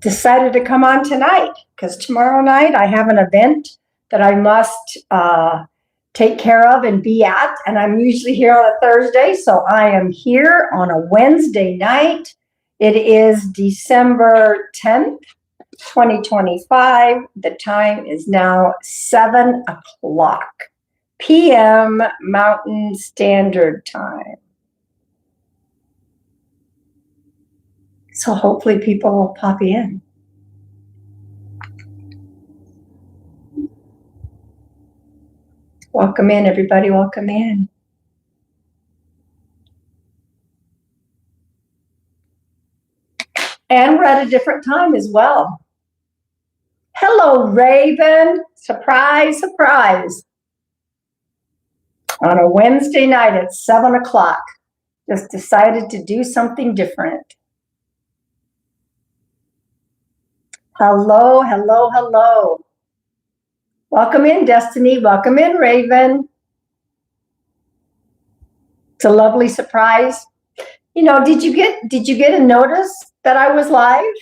decided to come on tonight because tomorrow night I have an event that I must take care of and be at, and I'm usually here on a Thursday, so I am here on a Wednesday night. It is December 10th, 2025. The time is now 7 o'clock p.m. Mountain Standard Time. So hopefully people will pop in. Welcome in, everybody. Welcome in. And we're at a different time as well. Hello, Raven. Surprise, surprise. On a Wednesday night at 7 o'clock. Just decided to do something different. Hello, hello, hello. Welcome in, Destiny. Welcome in, Raven. It's a lovely surprise. You know, did you get a notice that I was live?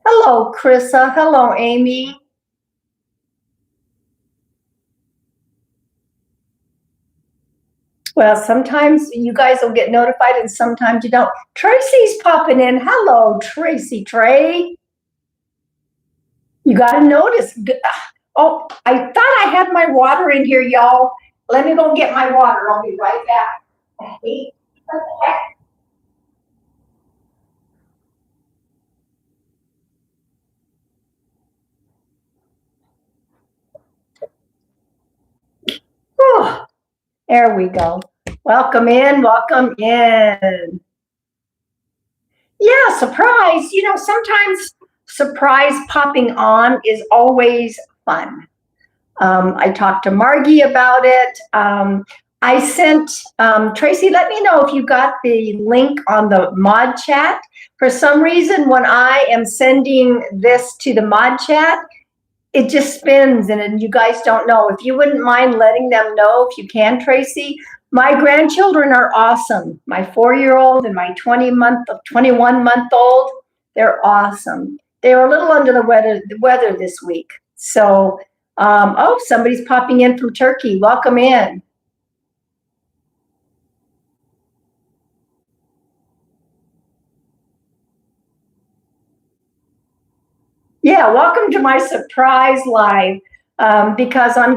Hello, Krissa. Hello, Amy. Well, sometimes you guys will get notified and sometimes you don't. Tracy's popping in. Hello, Tracy Trey. You got to notice. Oh, I thought I had my water in here, y'all. Let me go get my water. I'll be right back. Hey, what the heck? Oh, there we go. Welcome in. Welcome in. Yeah, surprise. You know, sometimes surprise popping on is always fun. I talked to Margie about it. I sent, Tracy, let me know if you got the link on the mod chat. For some reason, when I am sending this to the mod chat, it just spins and you guys don't know. If you wouldn't mind letting them know if you can, Tracy. My grandchildren are awesome. My 4-year-old and my 21-month-old, they're awesome. They were a little under the weather this week. So, oh, somebody's popping in from Turkey. Welcome in. Yeah, welcome to my surprise live because I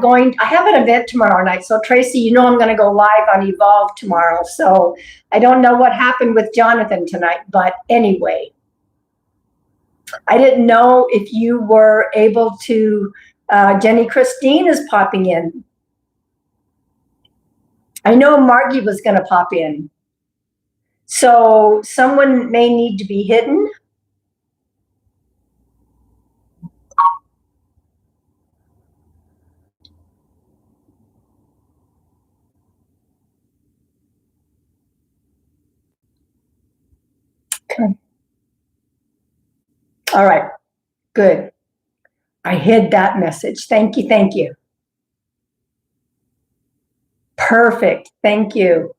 have an event tomorrow night. So Tracy, you know I'm going to go live on Evolve tomorrow. So I don't know what happened with Jonathan tonight, but anyway. I didn't know if you were able to, Jenny Christine is popping in. I know Margie was going to pop in. So someone may need to be hidden. Okay. All right, good. I hid that message. Thank you, thank you. Perfect, thank you.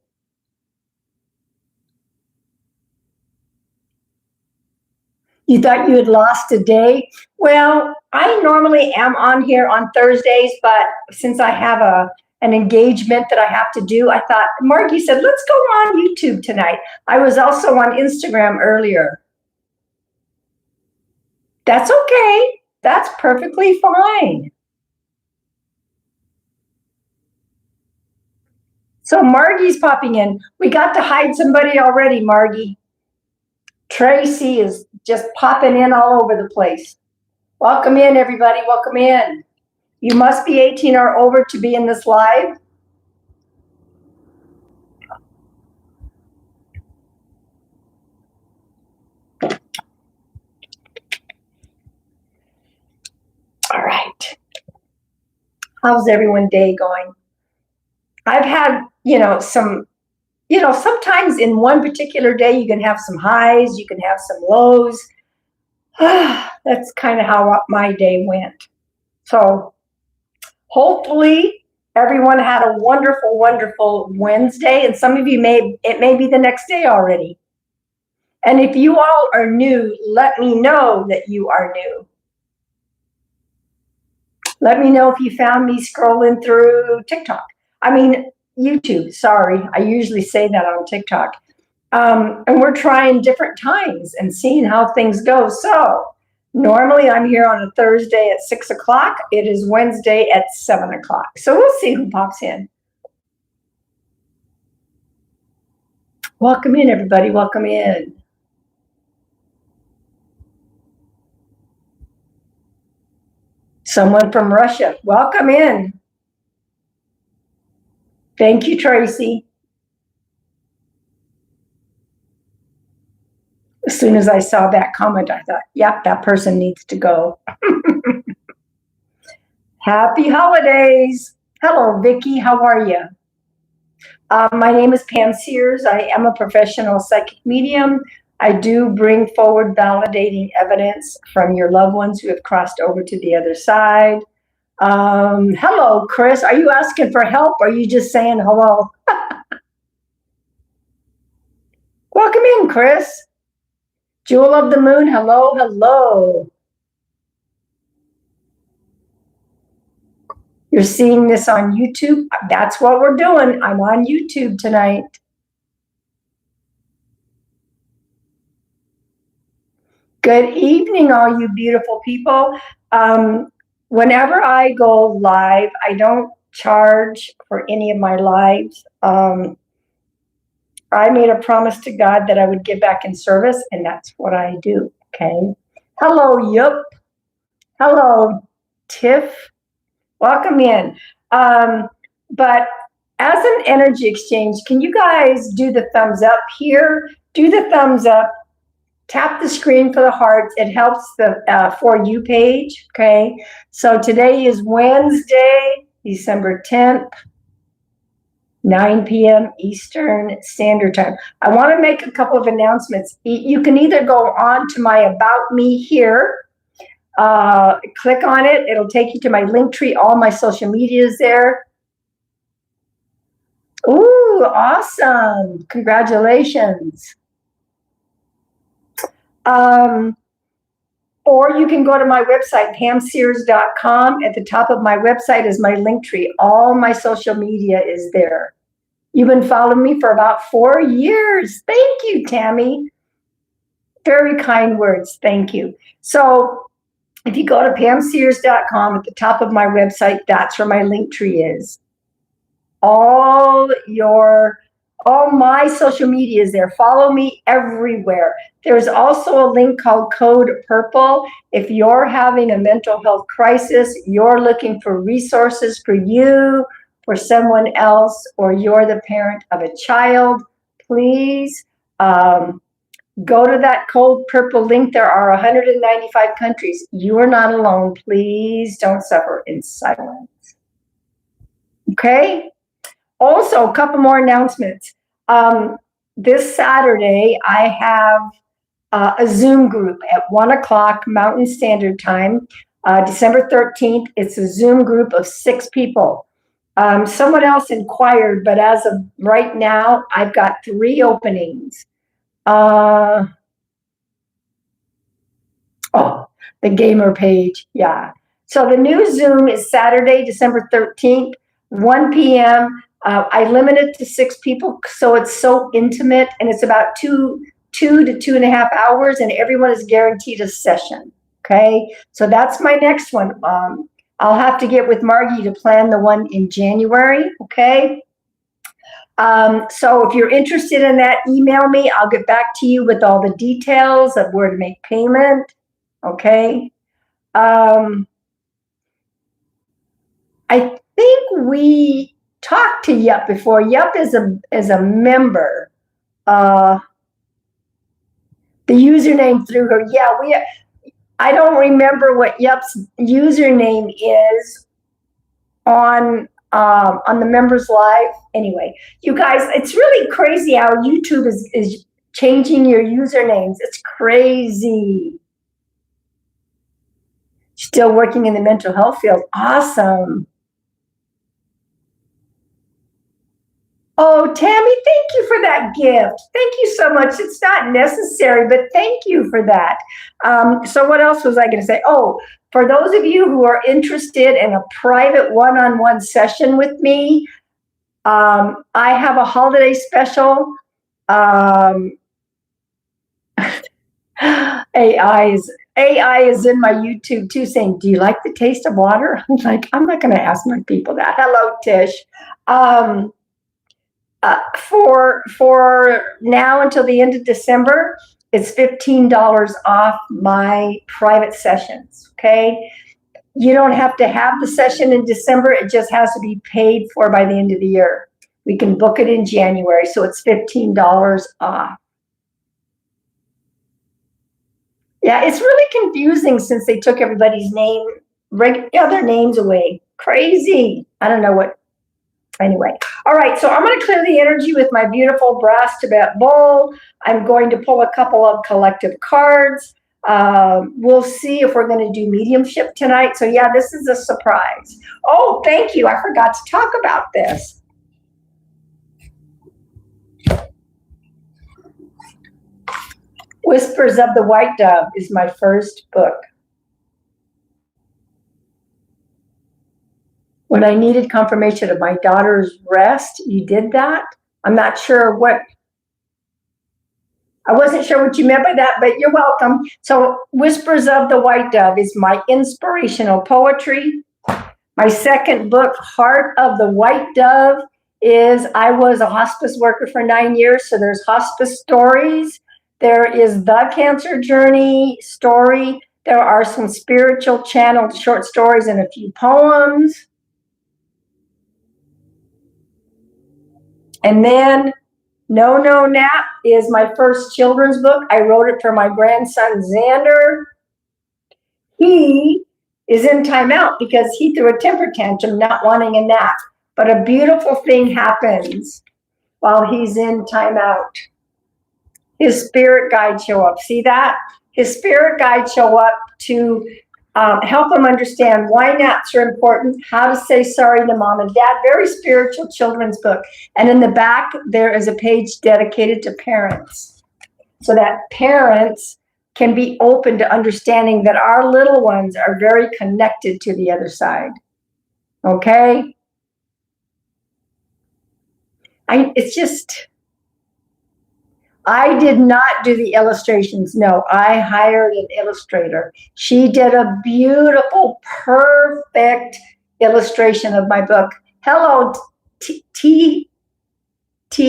You thought you had lost a day? Well, I normally am on here on Thursdays, but since I have an engagement that I have to do, I thought, Margie said, let's go on YouTube tonight. I was also on Instagram earlier. That's okay. That's perfectly fine. So Margie's popping in. We got to hide somebody already, Margie. Tracy is just popping in all over the place. Welcome in, everybody. Welcome in. You must be 18 or over to be in this live. All right. How's everyone's day going? I've had, sometimes in one particular day, you can have some highs, you can have some lows. That's kind of how my day went. So hopefully everyone had a wonderful, wonderful Wednesday. And some of you it may be the next day already. And if you all are new, let me know that you are new. Let me know if you found me scrolling through TikTok. I mean, YouTube, sorry. I usually say that on TikTok. And we're trying different times and seeing how things go. So normally I'm here on a Thursday at 6 o'clock. It is Wednesday at 7 o'clock. So we'll see who pops in. Welcome in, everybody. Welcome in. Someone from Russia. Welcome in. Thank you, Tracy. As soon as I saw that comment, I thought, yep, that person needs to go. Happy holidays. Hello, Vicki. How are you? My name is Pam Sears. I am a professional psychic medium. I do bring forward validating evidence from your loved ones who have crossed over to the other side. Hello, Chris. Are you asking for help or are you just saying hello? Welcome in, Chris. Jewel of the Moon, hello, hello. You're seeing this on YouTube. That's what we're doing. I'm on YouTube tonight. Good evening, all you beautiful people. Whenever I go live, I don't charge for any of my lives. I made a promise to God that I would give back in service, and that's what I do, okay? Hello, Yup. Hello, Tiff. Welcome in. But as an energy exchange, can you guys do the thumbs up here? Do the thumbs up. Tap the screen for the hearts. It helps the For You page, okay? So today is Wednesday, December 10th. 9 p.m. Eastern Standard Time. I want to make a couple of announcements. You can either go on to my About Me here, click on it. It'll take you to my link tree. All my social media is there. Ooh, awesome. Congratulations. Or you can go to my website, pamsears.com. At the top of my website is my link tree. All my social media is there. You've been following me for about 4 years. Thank you, Tammy. Very kind words. Thank you. So if you go to pamsears.com, at the top of my website, that's where my link tree is. All my social media is there. Follow me everywhere. There's also a link called Code Purple. If you're having a mental health crisis, you're looking for resources for you, for someone else, or you're the parent of a child, please go to that Code Purple link. There are 195 countries. You are not alone. Please don't suffer in silence. Okay? Also, a couple more announcements. This Saturday, I have a Zoom group at 1 o'clock Mountain Standard Time, December 13th. It's a Zoom group of 6 people. Someone else inquired, but as of right now, I've got 3 openings. Oh, the gamer page, yeah. So the new Zoom is Saturday, December 13th, 1 p.m. I limit it to 6 people, so it's so intimate, and it's about 2 to 2.5 hours, and everyone is guaranteed a session, okay? So that's my next one. I'll have to get with Margie to plan the one in January, okay? So if you're interested in that, email me. I'll get back to you with all the details of where to make payment, okay? I think we talked to Yup before. Yup is a member. The username through her. Yeah, I don't remember what Yup's username is on the members live. Anyway, you guys, it's really crazy how YouTube is changing your usernames. It's crazy. Still working in the mental health field. Awesome. Oh, Tammy, thank you for that gift. Thank you so much. It's not necessary, but thank you for that. So what else was I going to say? Oh, for those of you who are interested in a private one-on-one session with me, I have a holiday special. Um, AI is in my YouTube too, saying, "Do you like the taste of water?" I'm like, I'm not going to ask my people that. Hello, Tish. Um, for now until the end of December, it's $15 off my private sessions. Okay, you don't have to have the session in December; it just has to be paid for by the end of the year. We can book it in January, so it's $15 off. Yeah, it's really confusing since they took everybody's name, other names away. Crazy. I don't know what. Anyway, all right, so I'm going to clear the energy with my beautiful brass Tibet bowl. I'm going to pull a couple of collective cards. We'll see if we're going to do mediumship tonight. So yeah, this is a surprise. Oh, thank you. I forgot to talk about this. Whispers of the White Dove is my first book. When I needed confirmation of my daughter's rest, you did that. I'm not sure what, I wasn't sure what you meant by that, but you're welcome. So Whispers of the White Dove is my inspirational poetry. My second book, Heart of the White Dove, is I was a hospice worker for 9 years, so there's hospice stories. There is the cancer journey story. There are some spiritual channeled short stories and a few poems. And then No No Nap is my first children's book. I wrote it for my grandson, Xander. He is in timeout because he threw a temper tantrum not wanting a nap. But a beautiful thing happens while he's in timeout. His spirit guides show up. See that? His spirit guides show up to help him understand why naps are important, how to say sorry to mom and dad. Very spiritual children's book. And in the back, there is a page dedicated to parents, so that parents can be open to understanding that our little ones are very connected to the other side. Okay? It's just, I did not do the illustrations. No, I hired an illustrator. She did a beautiful, perfect illustration of my book. Hello,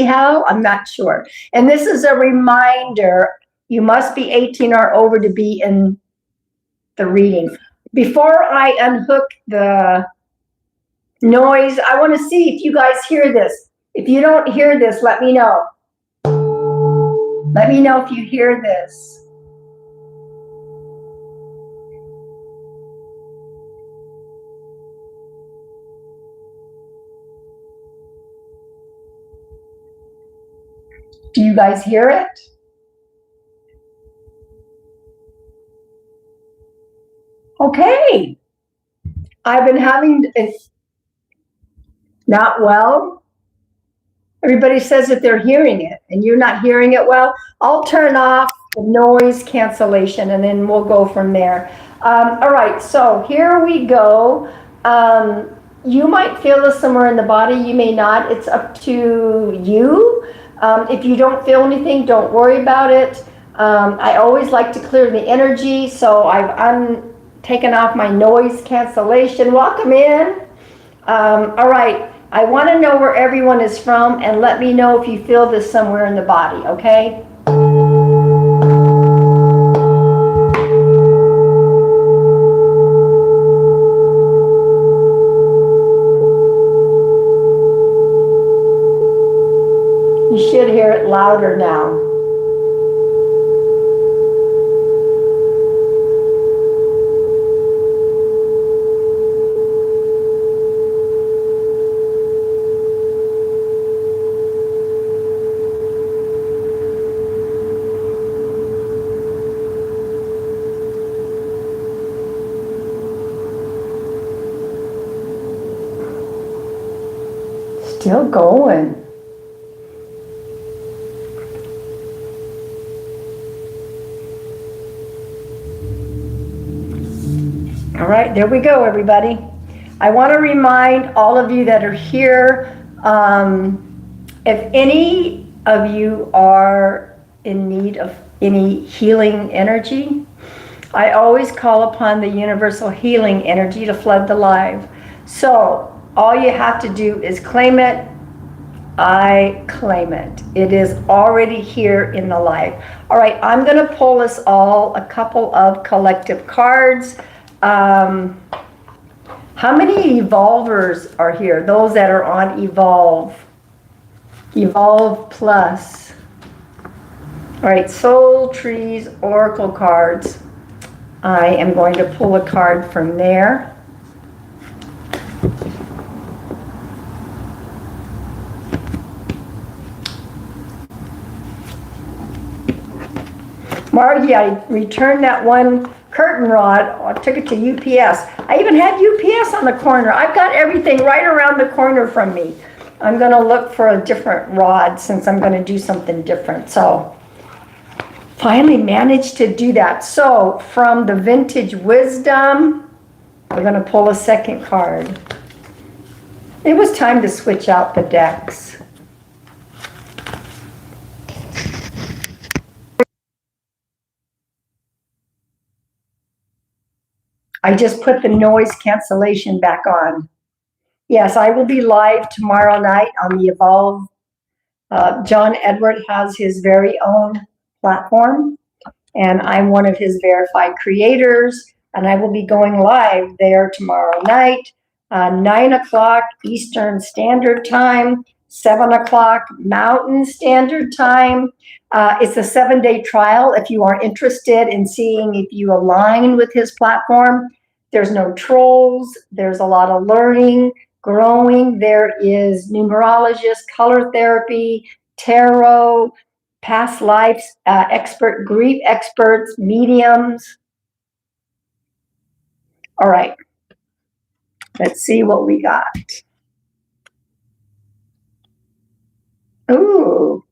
How? I'm not sure. And this is a reminder, you must be 18 or over to be in the reading. Before I unhook the noise, I want to see if you guys hear this. If you don't hear this, let me know. Let me know if you hear this. Do you guys hear it? Okay. I've been having it not well. Everybody says that they're hearing it and you're not hearing it well. I'll turn off the noise cancellation and then we'll go from there. All right, so here we go. You might feel this somewhere in the body, you may not. It's up to you. If you don't feel anything, don't worry about it. I always like to clear the energy, so I've taken off my noise cancellation. Welcome in. All right. I want to know where everyone is from and let me know if you feel this somewhere in the body, okay? You should hear it louder now. Still going. All right, there we go, everybody. I want to remind all of you that are here, if any of you are in need of any healing energy, I always call upon the universal healing energy to flood the live. So all you have to do is claim it. I claim it. It is already here in the live. All right, I'm going to pull us all a couple of collective cards. How many evolvers are here? Those that are on Evolve. Evolve Plus. All right, Soul Trees Oracle cards. I am going to pull a card from there. Margie, I returned that one curtain rod. I took it to UPS. I even had UPS on the corner. I've got everything right around the corner from me. I'm going to look for a different rod since I'm going to do something different. So finally managed to do that. So from the Vintage Wisdom, we're going to pull a second card. It was time to switch out the decks. I just put the noise cancellation back on. Yes, I will be live tomorrow night on the Evolve. John Edward has his very own platform, and I'm one of his verified creators, and I will be going live there tomorrow night, 9 o'clock Eastern Standard Time, 7 o'clock Mountain Standard Time. It's a 7-day trial if you are interested in seeing if you align with his platform. There's no trolls. There's a lot of learning, growing. There is numerologist, color therapy, tarot, past lives, expert, grief experts, mediums. All right. Let's see what we got. Ooh,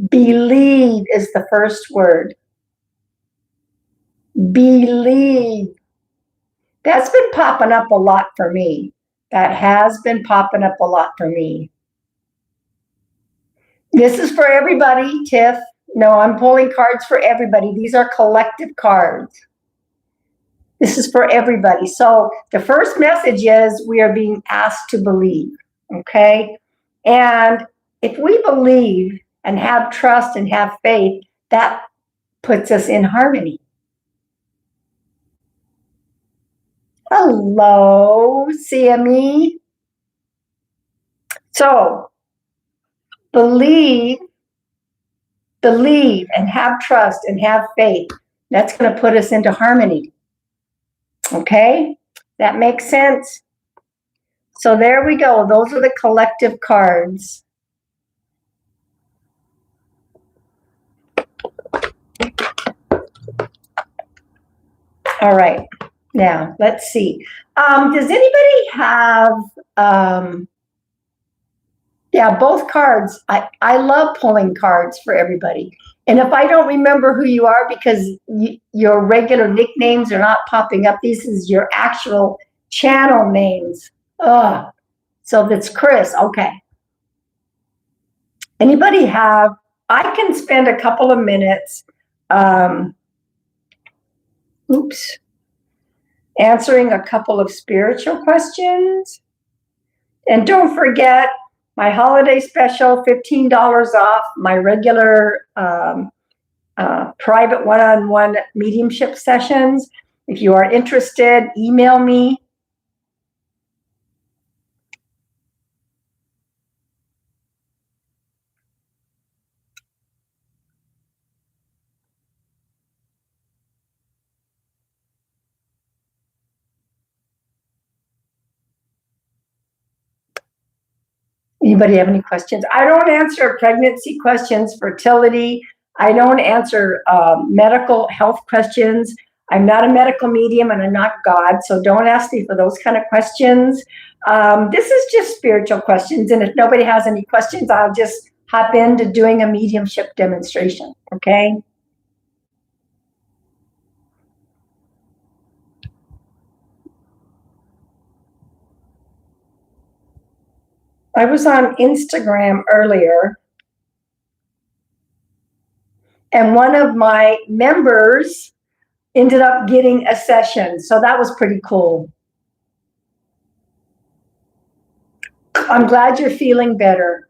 believe is the first word. Believe. That's been popping up a lot for me. That has been popping up a lot for me. This is for everybody, Tiff. No, I'm pulling cards for everybody. These are collective cards. This is for everybody. So the first message is we are being asked to believe, okay? And if we believe and have trust and have faith, that puts us in harmony. Hello, CME. So believe and have trust and have faith. That's going to put us into harmony. Okay? That makes sense? So there we go. Those are the collective cards. All right. Now, let's see. Does anybody have, yeah, both cards. I love pulling cards for everybody. And if I don't remember who you are because your regular nicknames are not popping up, this is your actual channel names. Ugh. So that's Chris. Okay. Anybody have, I can spend a couple of minutes, answering a couple of spiritual questions. And don't forget my holiday special, $15 off my regular private one-on-one mediumship sessions. If you are interested, email me. Anybody have any questions? I don't answer pregnancy questions, fertility. I don't answer medical health questions. I'm not a medical medium and I'm not God, so don't ask me for those kind of questions. This is just spiritual questions, and if nobody has any questions, I'll just hop into doing a mediumship demonstration, okay? I was on Instagram earlier, and one of my members ended up getting a session. So that was pretty cool. I'm glad you're feeling better.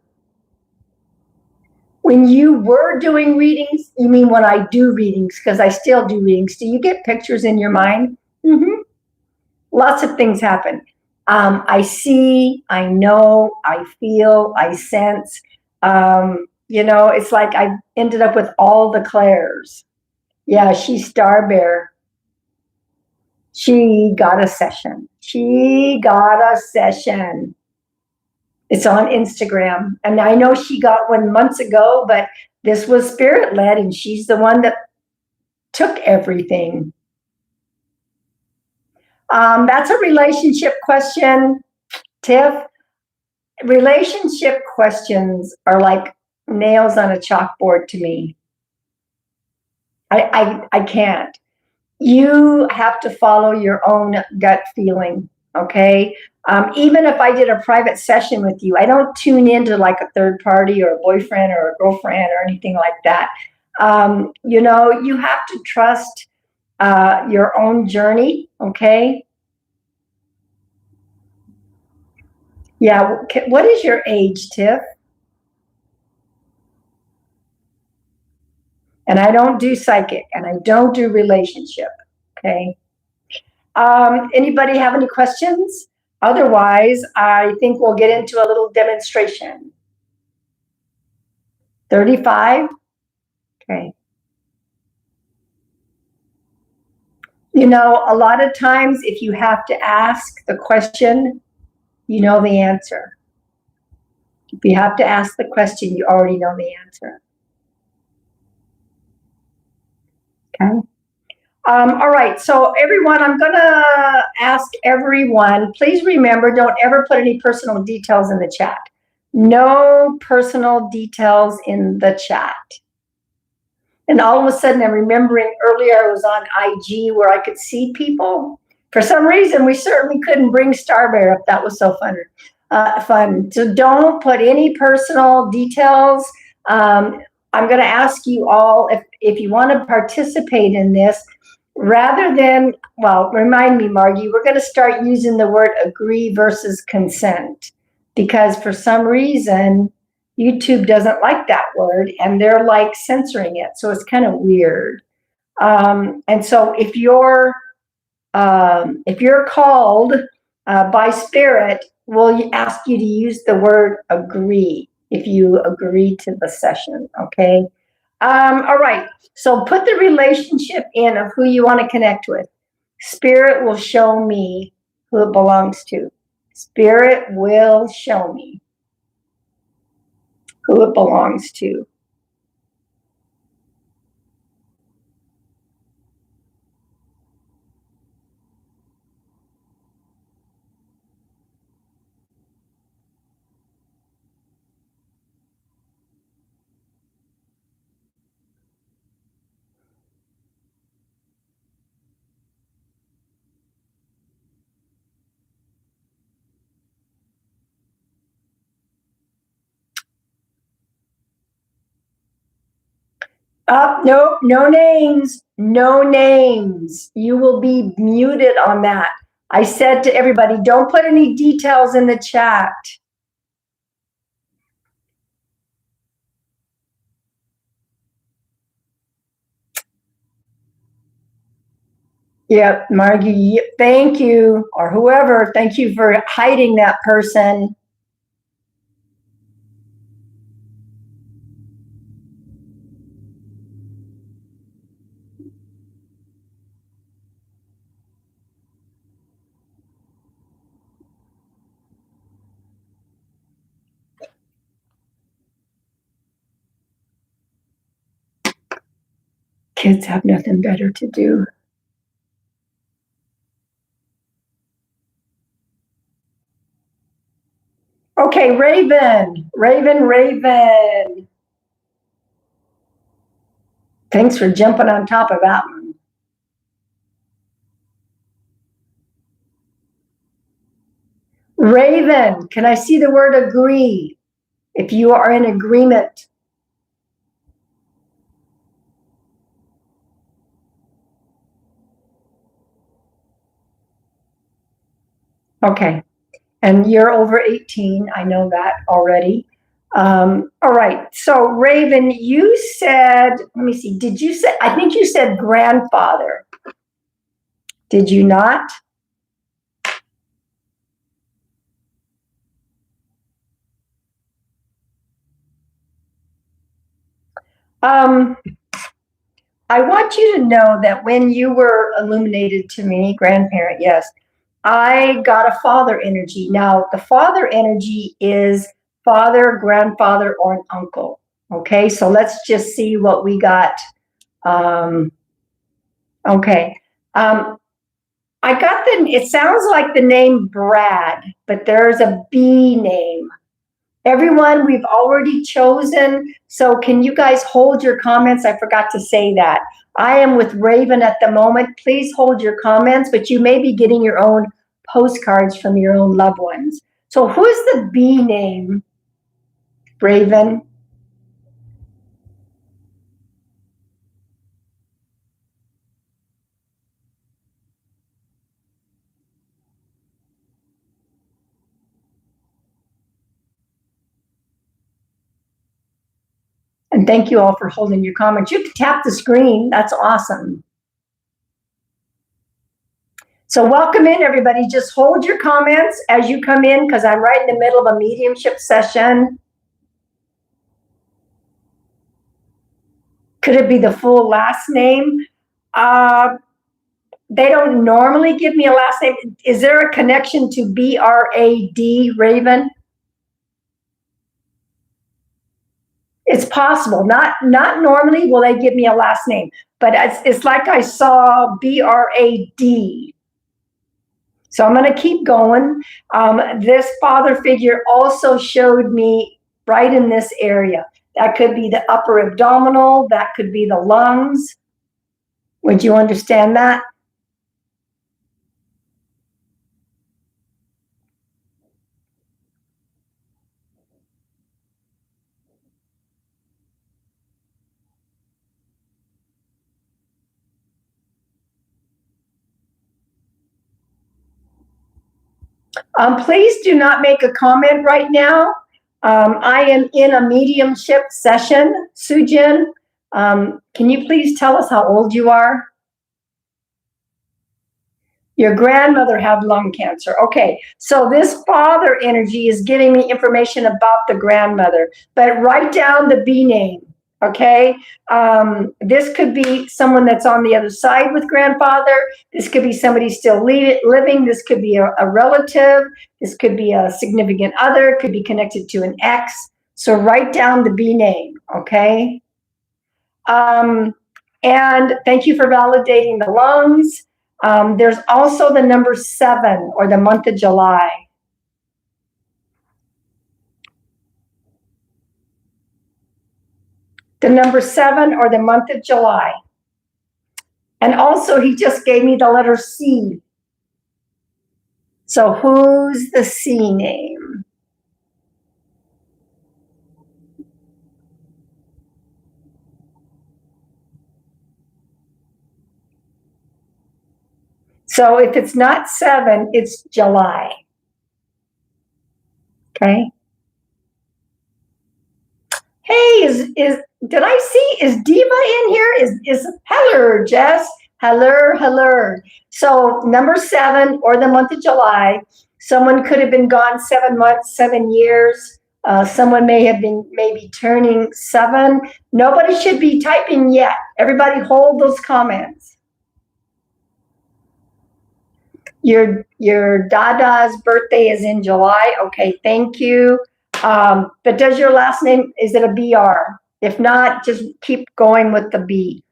When you were doing readings, you mean when I do readings, because I still do readings, do you get pictures in your mind? Mm-hmm. Lots of things happen. I see, I know, I feel, I sense. It's like I ended up with all the Claires. Yeah, she's Star Bear. She got a session. She got a session. It's on Instagram. And I know she got one months ago, but this was spirit led, and she's the one that took everything. That's a relationship question, Tiff. Relationship questions are like nails on a chalkboard to me. I can't. You have to follow your own gut feeling, okay? Even if I did a private session with you, I don't tune into like a third party or a boyfriend or a girlfriend or anything like that. You have to trust your own journey, okay? Yeah, what is your age, Tiff? And I don't do psychic, and I don't do relationship, okay? Anybody have any questions? Otherwise, I think we'll get into a little demonstration. 35? Okay. A lot of times if you have to ask the question, you know the answer. If you have to ask the question, you already know the answer. Okay. All right, so everyone, I'm going to ask everyone, please remember, don't ever put any personal details in the chat. No personal details in the chat. And all of a sudden, I'm remembering earlier I was on IG where I could see people. For some reason, we certainly couldn't bring Star Bear up. That was so fun. So don't put any personal details. I'm going to ask you all if you want to participate in this, rather than, remind me, Margie, we're going to start using the word agree versus consent, because for some reason, YouTube doesn't like that word, and they're like censoring it. So it's kind of weird. And so if you're called by spirit, we'll ask you to use the word agree if you agree to the session. Okay. All right. So put the relationship in of who you want to connect with. Spirit will show me who it belongs to. Spirit will show me who it belongs to. Nope, no names, no names. You will be muted on that. I said to everybody, don't put any details in the chat. Yep, Margie, thank you, or whoever, thank you for hiding that person. Kids have nothing better to do. Okay, Raven. Thanks for jumping on top of that one. Raven, can I see the word agree? If you are in agreement. Okay. And you're over 18. I know that already. All right. So Raven, you said, let me see, did you say, I think you said grandfather. Did you not? I want you to know that when you were illuminated to me, grandparent, yes, I got a father energy. Now, the father energy is father, grandfather, or an uncle. Okay, so let's just see what we got. Okay. I got it sounds like the name Brad, but there's a B name. Everyone, we've already chosen. So can you guys hold your comments? I forgot to say that. I am with Raven at the moment. Please hold your comments, but you may be getting your own postcards from your own loved ones. So who's the B name, Raven? And thank you all for holding your comments. You can tap the screen. That's awesome. So welcome in, everybody. Just hold your comments as you come in because I'm right in the middle of a mediumship session. Could it be the full last name? They don't normally give me a last name. Is there a connection to B-R-A-D, Raven? It's possible. Not normally will they give me a last name, but it's like I saw B-R-A-D. So I'm going to keep going. This father figure also showed me right in this area. That could be the upper abdominal. That could be the lungs. Would you understand that? Please do not make a comment right now. I am in a mediumship session. Sujin, can you please tell us how old you are? Your grandmother had lung cancer. Okay, so this father energy is giving me information about the grandmother, but write down the B name. Okay, this could be someone that's on the other side with grandfather. This could be somebody still living. This could be a relative. This could be a significant other. It could be connected to an ex. So write down the B name. Okay. And thank you for validating the lungs. There's also the number 7 or the month of July. The number 7 or the month of July. And also he just gave me the letter C. So who's the C name? So if it's not 7, it's July. Okay. Hey, did I see, is Diva in here? Is hello, Jess. Hello. So number 7 or the month of July, someone could have been gone 7 months, 7 years. Someone may have been maybe turning 7. Nobody should be typing yet. Everybody hold those comments. Your Dada's birthday is in July. Okay, thank you. But does your last name, is it a BR? If not, just keep going with the B.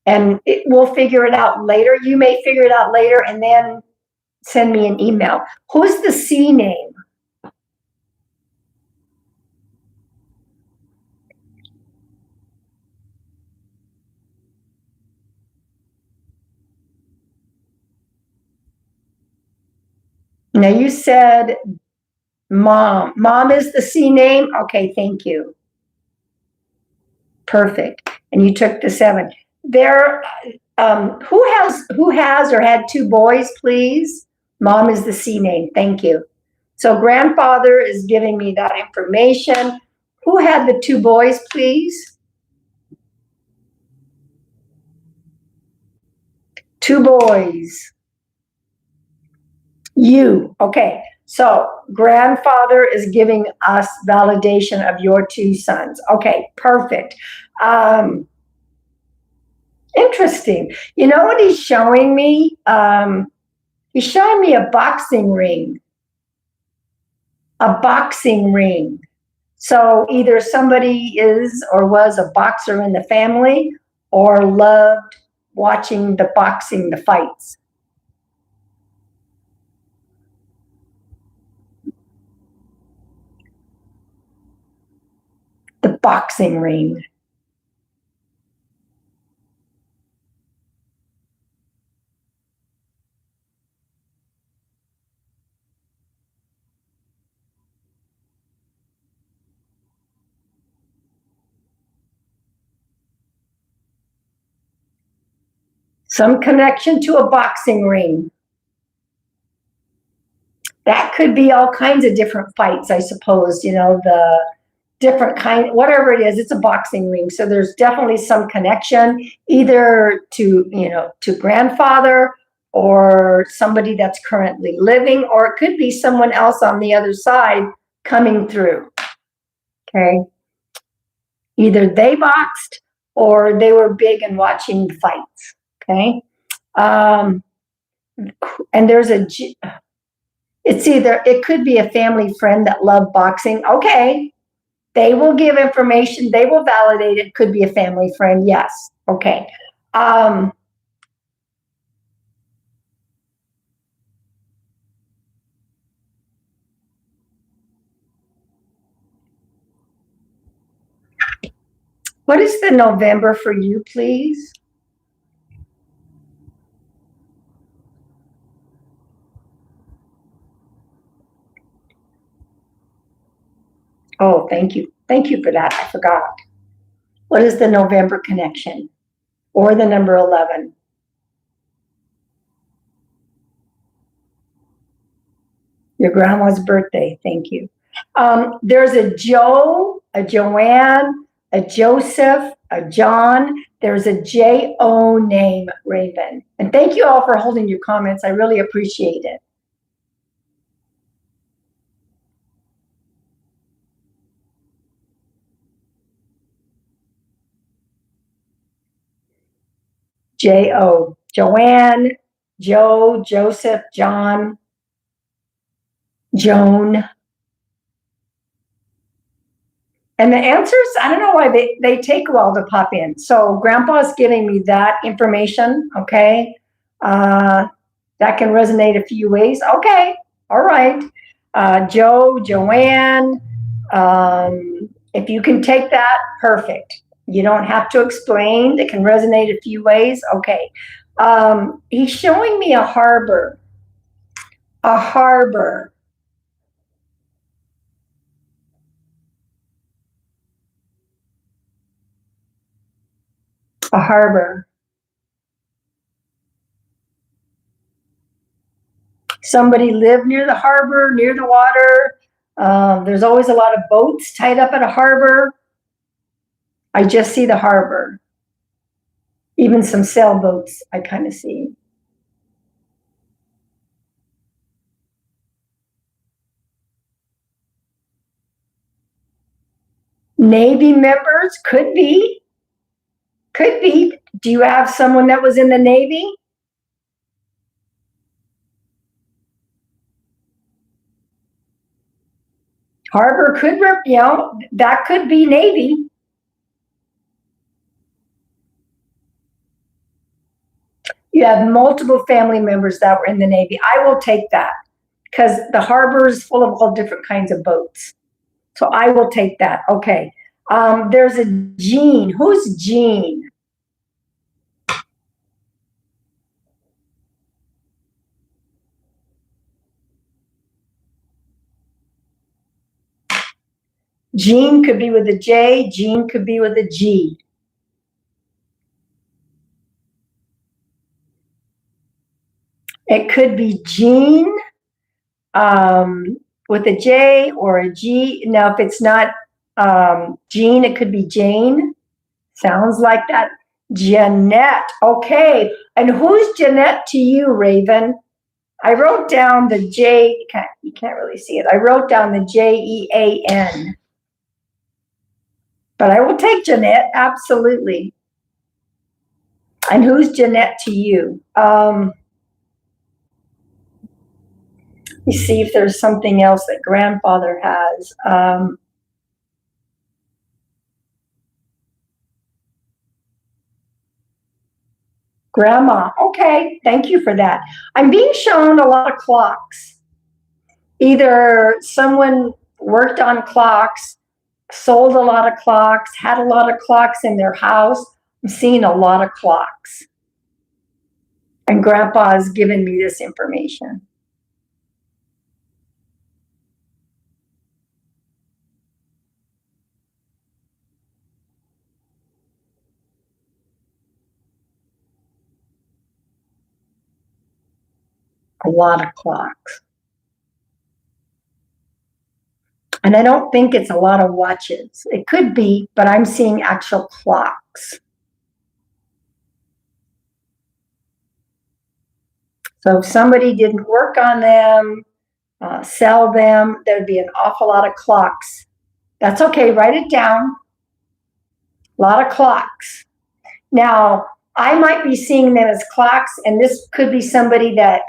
And we'll figure it out later. You may figure it out later and then send me an email. Who's the C name? Now you said Mom. Mom is the C name? Okay, thank you. Perfect. And you took the 7. There, who has or had 2 boys, please? Mom is the C name. Thank you. So grandfather is giving me that information. Who had the 2 boys, please? 2 boys. You. Okay. So grandfather is giving us validation of your 2 sons. Okay, perfect. Interesting. You know what he's showing me? He's showing me a boxing ring. A boxing ring. So either somebody is or was a boxer in the family or loved watching the boxing, the fights. The boxing ring. Some connection to a boxing ring. That could be all kinds of different fights, I suppose, you know, the different kind, whatever it is, it's a boxing ring. So there's definitely some connection either to, you know, to grandfather or somebody that's currently living, or it could be someone else on the other side coming through. Okay. Either they boxed or they were big in watching fights. Okay. And there's it's either, it could be a family friend that loved boxing. Okay. They will give information. They will validate it. Could be a family friend. Yes. Okay. What is the November for you, please? Oh, thank you. Thank you for that. I forgot. What is the November connection or the number 11? Your grandma's birthday. Thank you. There's a Joe, a Joanne, a Joseph, a John. There's a J-O name, Raven. And thank you all for holding your comments. I really appreciate it. J-O, Joanne, Joe, Joseph, John, Joan. And the answers, I don't know why they take a while to pop in. So grandpa's giving me that information, okay? That can resonate a few ways. Okay, all right. Joe, Joanne, if you can take that, perfect. You don't have to explain. It can resonate a few ways. Okay. He's showing me a harbor. A harbor. A harbor. Somebody lived near the harbor, near the water. There's always a lot of boats tied up at a harbor. I just see the harbor. Even some sailboats I kind of see. Navy members, could be. Could be. Do you have someone that was in the Navy? Harbor could, you know, that could be Navy. You have multiple family members that were in the Navy. I will take that because the harbor is full of all different kinds of boats. So I will take that. Okay. There's a Jean. Who's Jean? Jean could be with a J. Jean could be with a G. It could be Jean with a J or a G. Now, if it's not Jean, it could be Jane. Sounds like that. Jeanette. Okay. And who's Jeanette to you, Raven? I wrote down the J. You can't really see it. I wrote down the Jean. But I will take Jeanette, absolutely. And who's Jeanette to you? Let me see if there's something else that grandfather has. Grandma. Okay, thank you for that. I'm being shown a lot of clocks. Either someone worked on clocks, sold a lot of clocks, had a lot of clocks in their house. I'm seeing a lot of clocks. And Grandpa has given me this information. A lot of clocks. And I don't think it's a lot of watches. It could be, but I'm seeing actual clocks. So if somebody didn't work on them, sell them, there'd be an awful lot of clocks. That's okay, write it down. A lot of clocks. Now, I might be seeing them as clocks, and this could be somebody that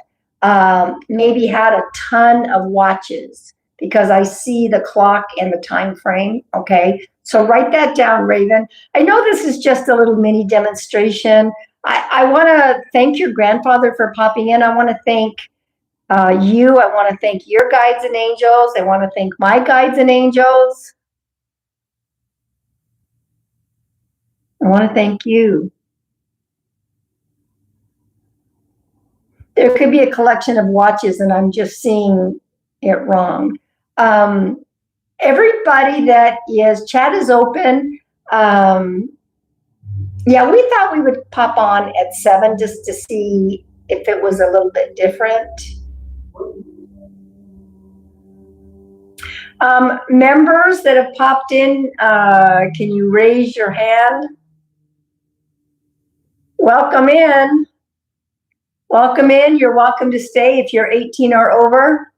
maybe had a ton of watches, because I see the clock and the time frame, okay? So write that down, Raven. I know this is just a little mini demonstration. I want to thank your grandfather for popping in. I want to thank you. I want to thank your guides and angels. I want to thank my guides and angels. I want to thank you. There could be a collection of watches and I'm just seeing it wrong. Everybody that is, chat is open. Yeah, we thought we would pop on at 7 just to see if it was a little bit different. Members that have popped in, can you raise your hand? Welcome in. Welcome in. You're welcome to stay if you're 18 or over.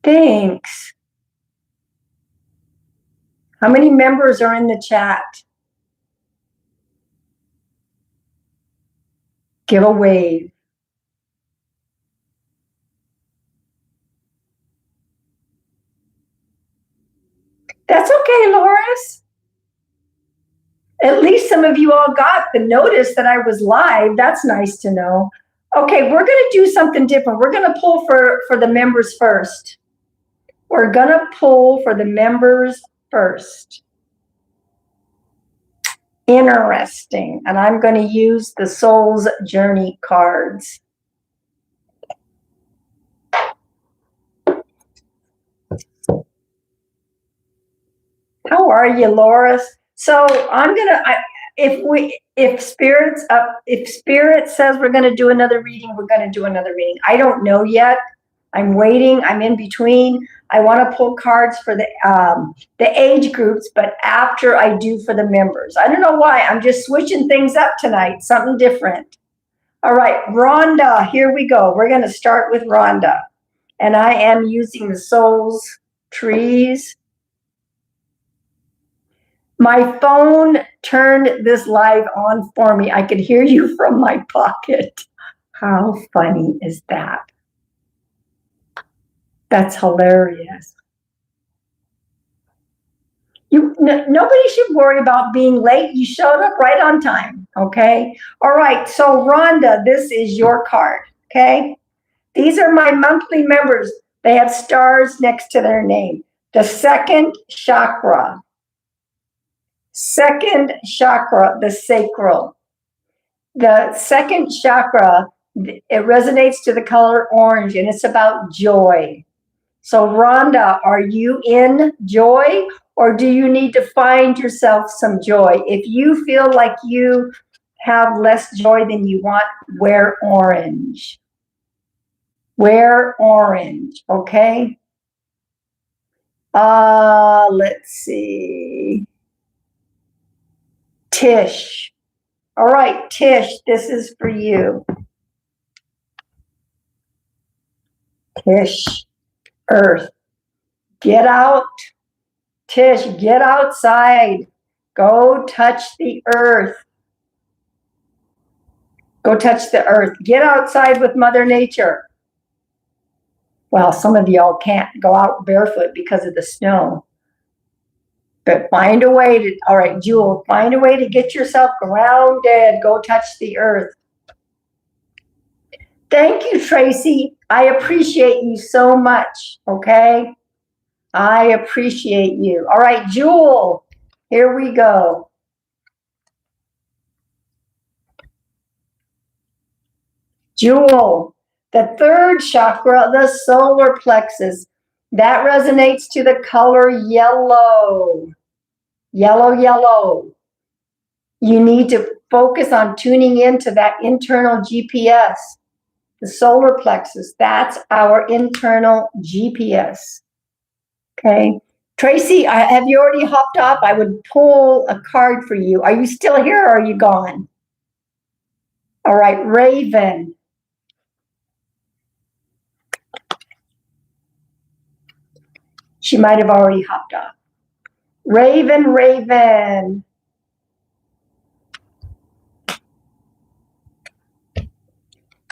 Thanks. How many members are in the chat? Give a wave. That's okay, Loris. At least some of you all got the notice that I was live. That's nice to know. Okay, we're going to do something different. We're going to pull for the members first. We're going to pull for the members first. Interesting. And I'm going to use the Soul's Journey cards. How are you, Loris? So I'm gonna, if Spirit says we're gonna do another reading, we're gonna do another reading. I don't know yet. I'm waiting. I'm in between. I want to pull cards for the age groups, but after I do for the members. I don't know why. I'm just switching things up tonight. Something different. All right, Rhonda. Here we go. We're gonna start with Rhonda, and I am using the Soul's Trees. My phone turned this live on for me. I could hear you from my pocket. How funny is that? That's hilarious. Nobody should worry about being late. You showed up right on time, okay? All right, so Rhonda, this is your card, okay? These are my monthly members. They have stars next to their name. The second chakra. Second chakra, the sacral. The second chakra it resonates to the color orange, and it's about joy. So Rhonda, are you in joy, or do you need to find yourself some joy? If you feel like you have less joy than you want, wear orange. Wear orange, okay? Let's see. Tish. All right, Tish, this is for you. Tish, earth. Get out. Tish, get outside. Go touch the earth. Go touch the earth. Get outside with Mother Nature. Well, some of y'all can't go out barefoot because of the snow. But find a way to, all right, Jewel, find a way to get yourself grounded. Go touch the earth. Thank you, Tracy. I appreciate you so much, okay? I appreciate you. All right, Jewel, here we go. Jewel, the third chakra, the solar plexus, that resonates to the color yellow. Yellow, yellow. You need to focus on tuning into that internal GPS, the solar plexus. That's our internal GPS. Okay. Tracy, have you already hopped off? I would pull a card for you. Are you still here or are you gone? All right, Raven. She might have already hopped off. Raven, Raven.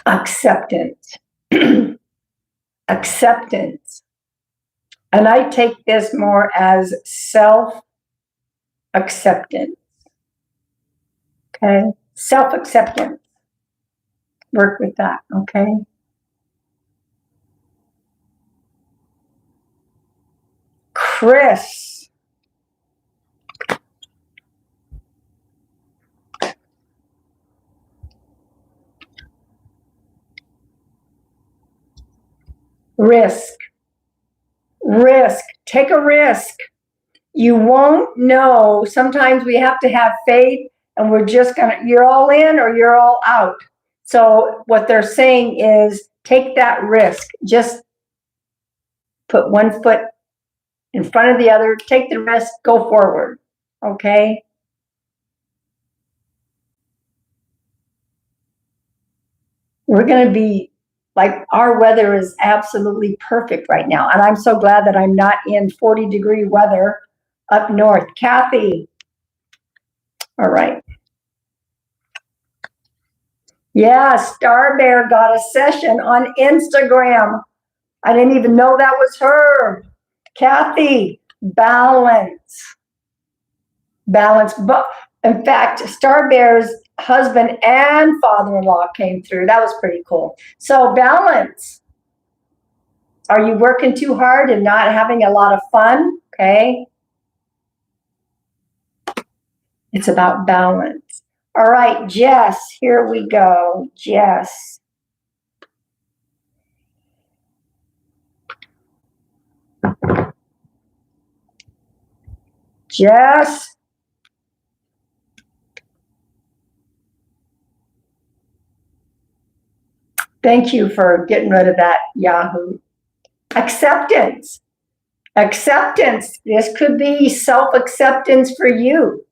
Acceptance. Acceptance. And I take this more as self-acceptance. Okay? Self-acceptance. Work with that, okay? Chris. Risk. Risk. Take a risk. You won't know. Sometimes we have to have faith and we're just gonna, you're all in or you're all out. So what they're saying is take that risk. Just put one foot in front of the other, take the risk, go forward. Okay? We're gonna be like, our weather is absolutely perfect right now. And I'm so glad that I'm not in 40-degree weather up north. Kathy. All right. Yeah, Star Bear got a session on Instagram. I didn't even know that was her. Kathy, balance. Balance. But in fact, Star Bear's husband and father-in-law came through. That was pretty cool. So balance. Are you working too hard and not having a lot of fun? Okay. It's about balance. All right, Jess, here we go. Jess. Jess. Thank you for getting rid of that Yahoo. Acceptance. Acceptance. This could be self-acceptance for you,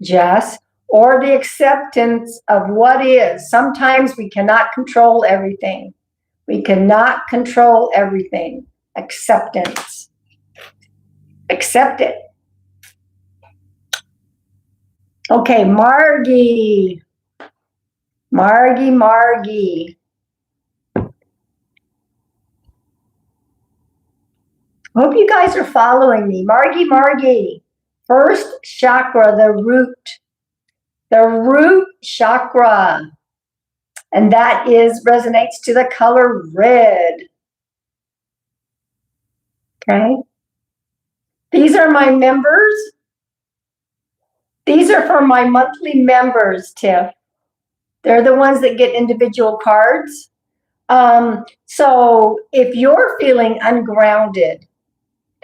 Jess, or the acceptance of what is. Sometimes we cannot control everything. We cannot control everything. Acceptance. Accept it. Okay, Margie. Margie. Hope you guys are following me. Margie. First chakra, the root chakra. And that resonates to the color red. Okay. These are my members. These are for my monthly members, Tiff. They're the ones that get individual cards. So if you're feeling ungrounded,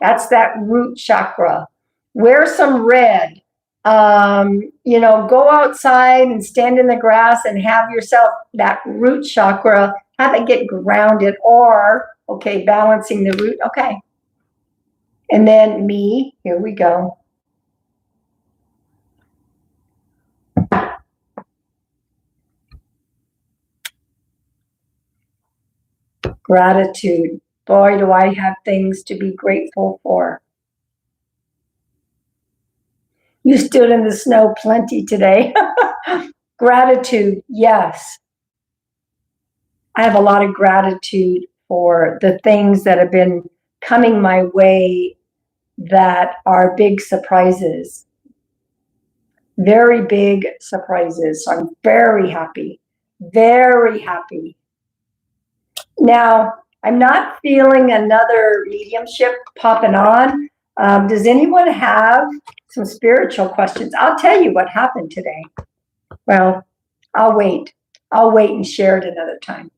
that's that root chakra. Wear some red. Go outside and stand in the grass and have yourself that root chakra, have it get grounded, or, okay, balancing the root. Okay. And then me, here we go. Gratitude. Boy, do I have things to be grateful for. You stood in the snow plenty today. Gratitude, yes. I have a lot of gratitude for the things that have been coming my way that are big surprises. Very big surprises. So I'm very happy. Very happy. Now, I'm not feeling another mediumship popping on. Does anyone have some spiritual questions? I'll tell you what happened today. Well, I'll wait. I'll wait and share it another time.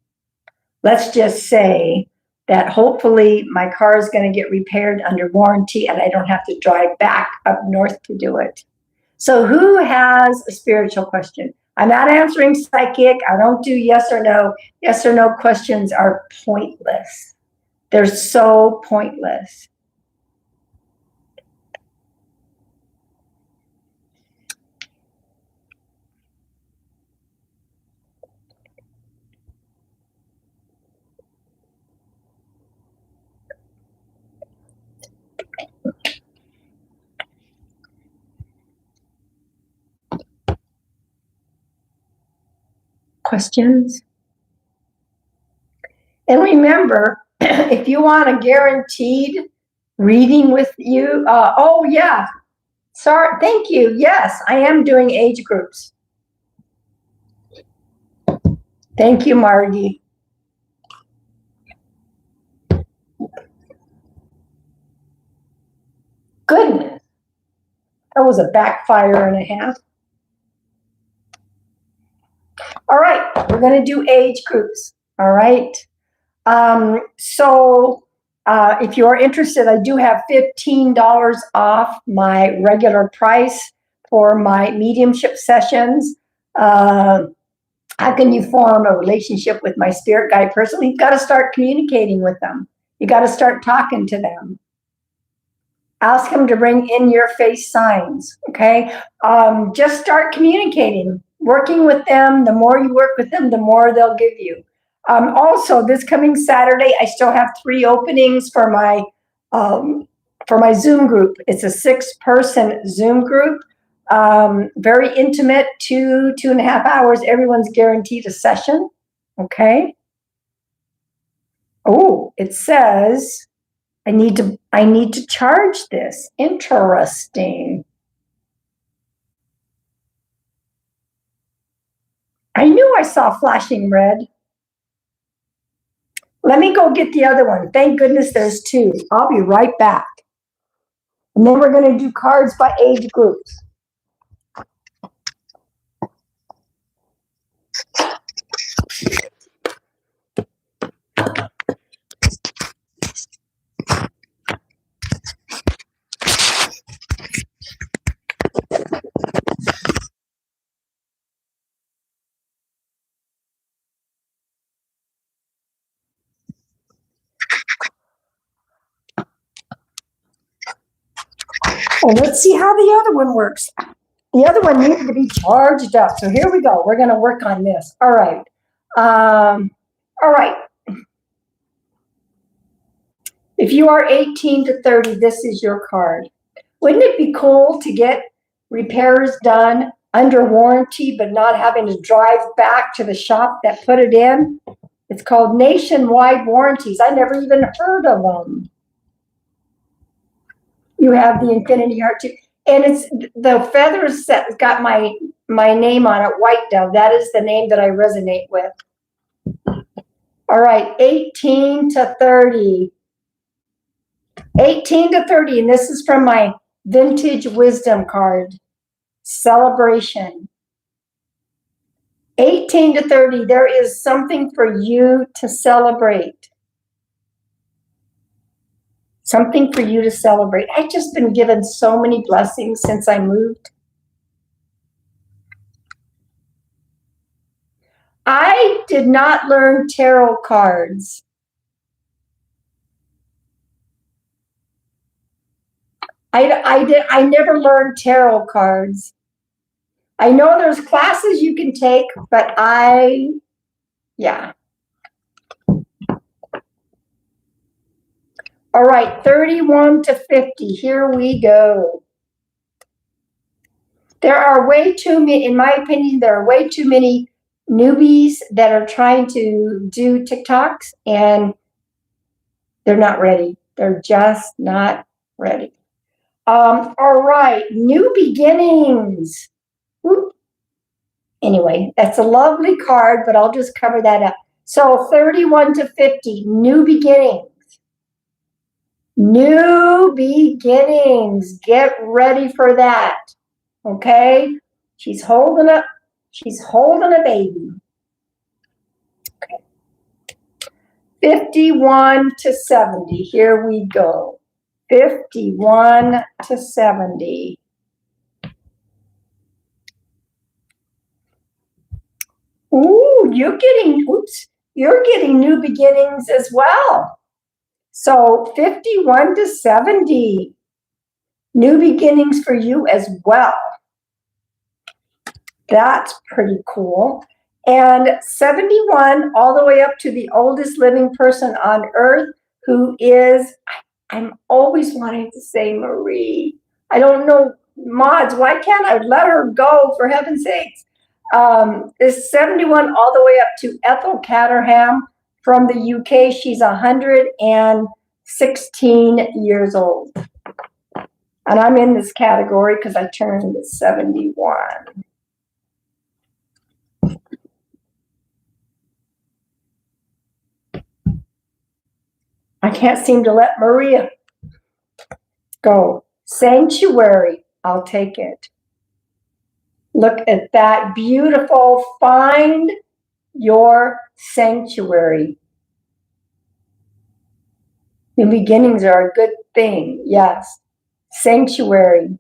Let's just say that hopefully my car is going to get repaired under warranty and I don't have to drive back up north to do it. So who has a spiritual question? I'm not answering psychic. I don't do yes or no. Yes or no questions are pointless. They're so pointless. Questions? And remember, if you want a guaranteed reading with you, oh yeah, sorry, thank you. Yes, I am doing age groups. Thank you, Margie. Goodness, that was a backfire and a half. All right, we're going to do age groups. All right. If you are interested, I do have $15 off my regular price for my mediumship sessions. How can you form a relationship with my spirit guide person? You've got to start communicating with them. You got to start talking to them. Ask them to bring in your face signs. Okay. Just start communicating, working with them. The more you work with them, the more they'll give you. Also, this coming Saturday, I still have 3 openings for my Zoom group. It's a 6-person Zoom group, very intimate, 2.5 hours. Everyone's guaranteed a session. Okay. Oh, it says I need to charge this. Interesting. I knew I saw flashing red. Let me go get the other one. Thank goodness there's 2. I'll be right back. And then we're going to do cards by age groups. Well, let's see how the other one works. The other one needed to be charged up. So here we go. We're going to work on this. All right. All right. If you are 18 to 30, this is your card. Wouldn't it be cool to get repairs done under warranty, but not having to drive back to the shop that put it in? It's called nationwide warranties. I never even heard of them. You have the Infinity Heart too. And it's the feathers that got my name on it, White Dove. That is the name that I resonate with. All right, 18 to 30. 18 to 30, and this is from my Vintage Wisdom card. Celebration. 18 to 30, there is something for you to celebrate. Something for you to celebrate. I've just been given so many blessings since I moved. I did not learn tarot cards. I never learned tarot cards. I know there's classes you can take, but yeah. All right, 31 to 50, here we go. There are way too many, in my opinion, there are way too many newbies that are trying to do TikToks and they're not ready. They're just not ready. All right, new beginnings. Whoop. Anyway, that's a lovely card, but I'll just cover that up. So 31 to 50, new beginnings. New beginnings. Get ready for that. Okay? She's holding a baby. Okay. 51 to 70. Here we go. 51 to 70. Ooh, you're getting new beginnings as well. So 51 to 70. New beginnings for you as well. That's pretty cool. And 71 all the way up to the oldest living person on earth, who is, I'm always wanting to say Marie. I don't know, mods, why can't I let her go, for heaven's sakes? Is 71 all the way up to Ethel Caterham from the UK. She's 116 years old. And I'm in this category because I turned 71. I can't seem to let Maria go. Sanctuary, I'll take it. Look at that, beautiful. Find your sanctuary. New beginnings are a good thing, yes. Sanctuary.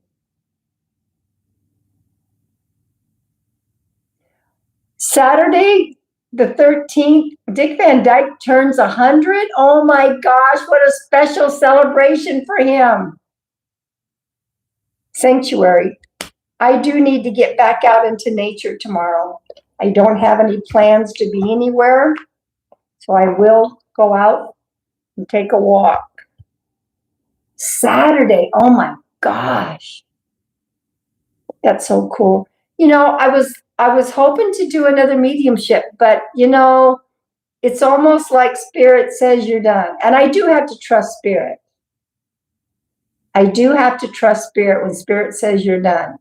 Saturday, the 13th, Dick Van Dyke turns 100. Oh my gosh, what a special celebration for him. Sanctuary. I do need to get back out into nature tomorrow. I don't have any plans to be anywhere, so I will go out and take a walk. Saturday, oh my gosh. That's so cool. You know, I was hoping to do another mediumship, but you know, it's almost like Spirit says you're done. And I do have to trust Spirit. I do have to trust Spirit when Spirit says you're done.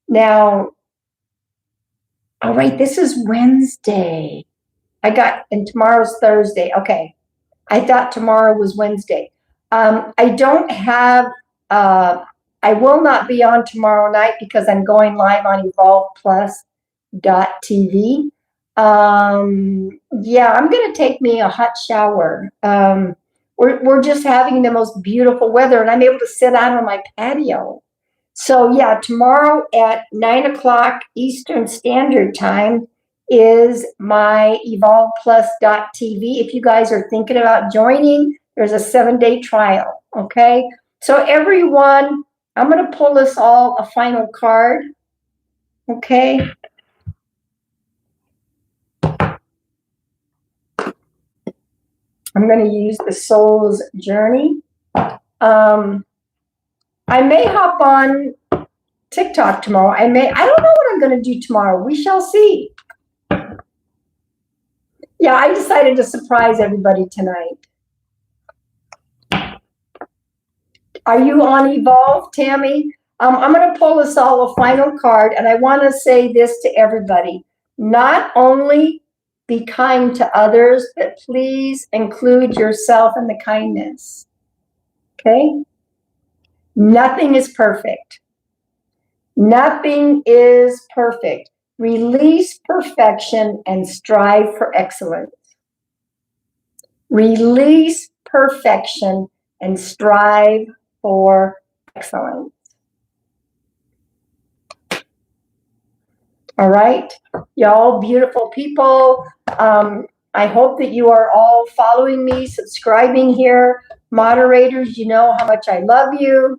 Now, all right, this is Wednesday. And tomorrow's Thursday. Okay. I thought tomorrow was Wednesday. I don't have, I will not be on tomorrow night because I'm going live on evolveplus.tv. Yeah, I'm going to take me a hot shower. We're just having the most beautiful weather and I'm able to sit out on my patio. So yeah, tomorrow at 9 o'clock Eastern Standard Time is my evolveplus.tv. If you guys are thinking about joining, there's a 7-day trial, okay? So everyone, I'm going to pull us all a final card, okay? I'm going to use the Soul's Journey. I may hop on TikTok tomorrow. I don't know what I'm going to do tomorrow. We shall see. Yeah, I decided to surprise everybody tonight. Are you on Evolve, Tammy? I'm going to pull us all a final card, and I want to say this to everybody. Not only be kind to others, but please include yourself in the kindness. Okay? Nothing is perfect. Nothing is perfect. Release perfection and strive for excellence. Release perfection and strive for excellence. All right, y'all beautiful people. I hope that you are all following me, subscribing here. Moderators, you know how much I love you.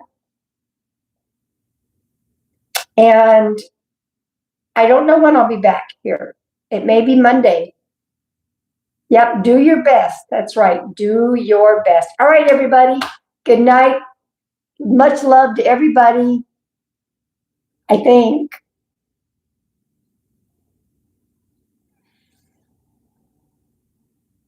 And I don't know when I'll be back here. It may be Monday. Yep, do your best. That's right. Do your best. All right, everybody. Good night. Much love to everybody. I think.